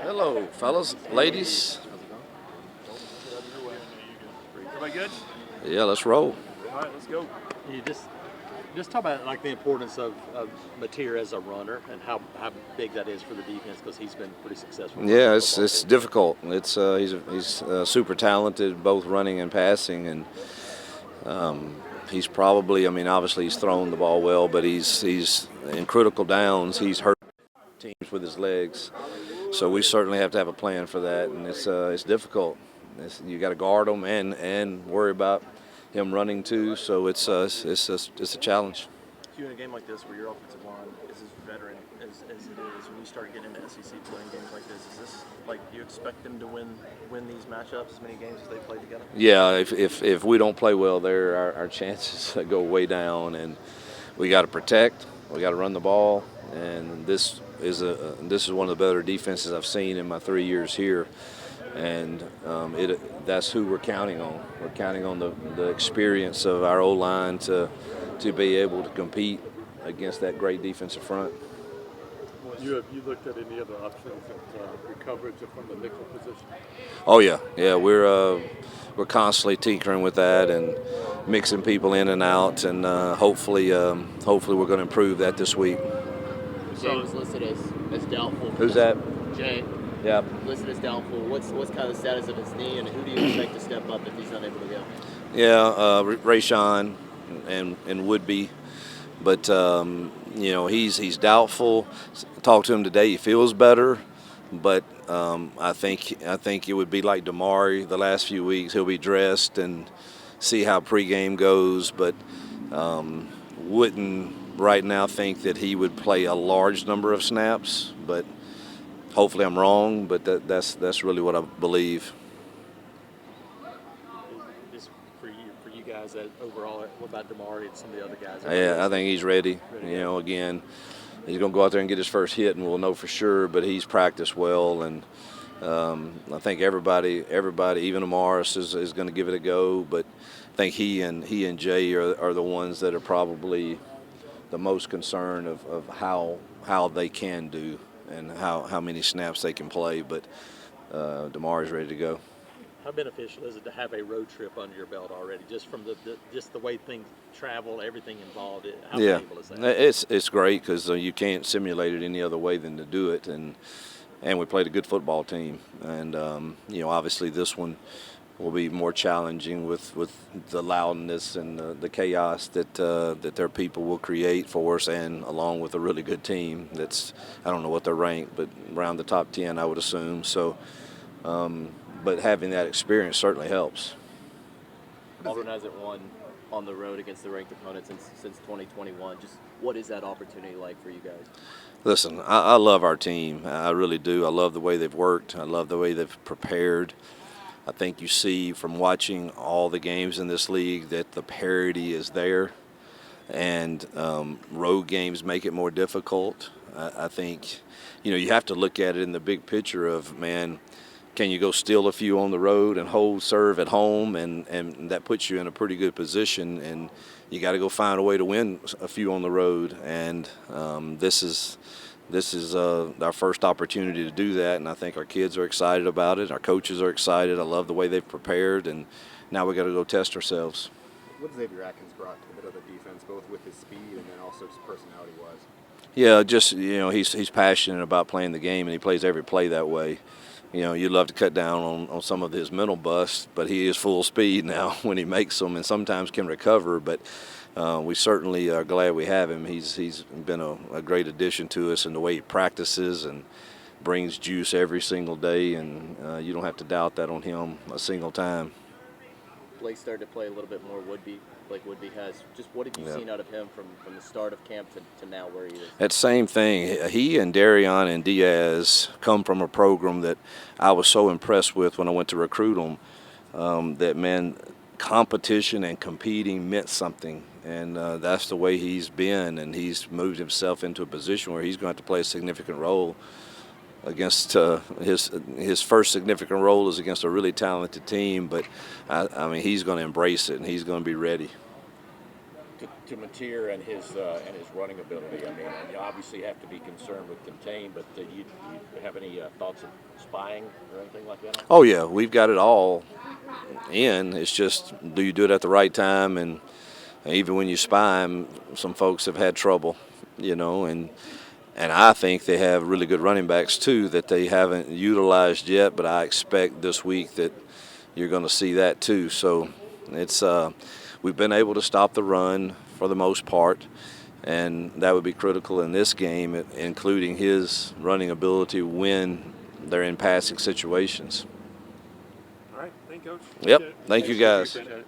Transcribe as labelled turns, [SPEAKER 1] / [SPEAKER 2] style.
[SPEAKER 1] Hello, fellas, ladies.
[SPEAKER 2] Everybody good?
[SPEAKER 1] Yeah, let's roll.
[SPEAKER 2] All right, let's go.
[SPEAKER 3] You just talk about like the importance of Marteer as a runner and how big that is for the defense because he's been pretty successful.
[SPEAKER 1] Yeah, it's difficult. He's super talented, both running and passing, and he's probably. I mean, obviously he's thrown the ball well, but he's in critical downs. He's hurt teams with his legs, so we certainly have to have a plan for that, and it's difficult. You got to guard him and worry about him running too. So it's a challenge.
[SPEAKER 2] Hugh, in a game like this where your offensive line is as veteran as it is, when you start getting into SEC playing games like this, is this like you expect them to win these matchups as many games as they play together?
[SPEAKER 1] Yeah, if we don't play well there, our chances go way down, and we got to protect. We got to run the ball, and this is one of the better defenses I've seen in my 3 years here. And that's who we're counting on. We're counting on the experience of our O-line to be able to compete against that great defensive front.
[SPEAKER 4] Have you looked at any other options for coverage from the nickel position?
[SPEAKER 1] Oh yeah, we're constantly tinkering with that and mixing people in and out, and hopefully we're going to improve that this week.
[SPEAKER 5] Jay was listed as doubtful.
[SPEAKER 1] Who's that?
[SPEAKER 5] Jay.
[SPEAKER 1] Yeah.
[SPEAKER 5] Listed as doubtful. What's kind of the status of his knee, and who do you expect to step up if he's not able to go?
[SPEAKER 1] Yeah, Rayshawn and Woodby, but he's doubtful. Talked to him today. He feels better, but I think it would be like Damari the last few weeks. He'll be dressed and see how pregame goes, but wouldn't right now think that he would play a large number of snaps, but. Hopefully I'm wrong, but that's really what I believe.
[SPEAKER 3] Just for you guys, that overall, what about Damari and some of the other guys?
[SPEAKER 1] Yeah, I think he's ready. Again, he's going to go out there and get his first hit, and we'll know for sure. But he's practiced well, and I think everybody, even Amaris is going to give it a go. But I think he and Jay are the ones that are probably the most concerned of how they can do. And how many snaps they can play, but Damari's ready to go.
[SPEAKER 3] How beneficial is it to have a road trip under your belt already, just from the way things travel, everything involved? How valuable is that?
[SPEAKER 1] It's great because you can't simulate it any other way than to do it, and we played a good football team, and obviously this one will be more challenging with the loudness and the chaos that their people will create for us, and along with a really good team that's, I don't know what they're ranked, but around the top 10 I would assume. So, but having that experience certainly helps.
[SPEAKER 5] Auburn hasn't won on the road against the ranked opponent since 2021. Just what is that opportunity like for you guys?
[SPEAKER 1] Listen, I love our team. I really do. I love the way they've worked. I love the way they've prepared. I think you see from watching all the games in this league that the parity is there, and road games make it more difficult. I think, you have to look at it in the big picture of, man, can you go steal a few on the road and hold serve at home, and that puts you in a pretty good position, and you got to go find a way to win a few on the road, and this is our first opportunity to do that, and I think our kids are excited about it. Our coaches are excited. I love the way they've prepared, and now we got to go test ourselves.
[SPEAKER 6] What Xavier Atkins brought to a bit of the defense, both with his speed and then also his personality-wise?
[SPEAKER 1] Yeah, just he's passionate about playing the game, and he plays every play that way. You'd love to cut down on some of his mental busts, but he is full speed now when he makes them, and sometimes can recover, but. We certainly are glad we have him. He's been a great addition to us in the way he practices and brings juice every single day, and you don't have to doubt that on him a single time.
[SPEAKER 5] Blake started to play a little bit more Woodby has. Just what have you seen out of him from the start of camp to now where he is?
[SPEAKER 1] That same thing. He and Darion and Diaz come from a program that I was so impressed with when I went to recruit them, that, man, competition and competing meant something. And that's the way he's been, and he's moved himself into a position where he's going to have to play a significant role against his first significant role is against a really talented team, but I mean he's going to embrace it and he's going to be ready.
[SPEAKER 7] to Marteer and his running ability. I mean, you obviously have to be concerned with contain, but do you have any thoughts of spying or anything like that?
[SPEAKER 1] Oh yeah, we've got it all in. It's just, do you do it at the right time? And even when you spy 'em, some folks have had trouble, you know, and I think they have really good running backs too that they haven't utilized yet, but I expect this week that you're going to see that too. So it's we've been able to stop the run for the most part, and that would be critical in this game, including his running ability when they're in passing situations.
[SPEAKER 4] All right, thank you, Coach.
[SPEAKER 1] Yep, thank you guys.
[SPEAKER 4] Appreciate it.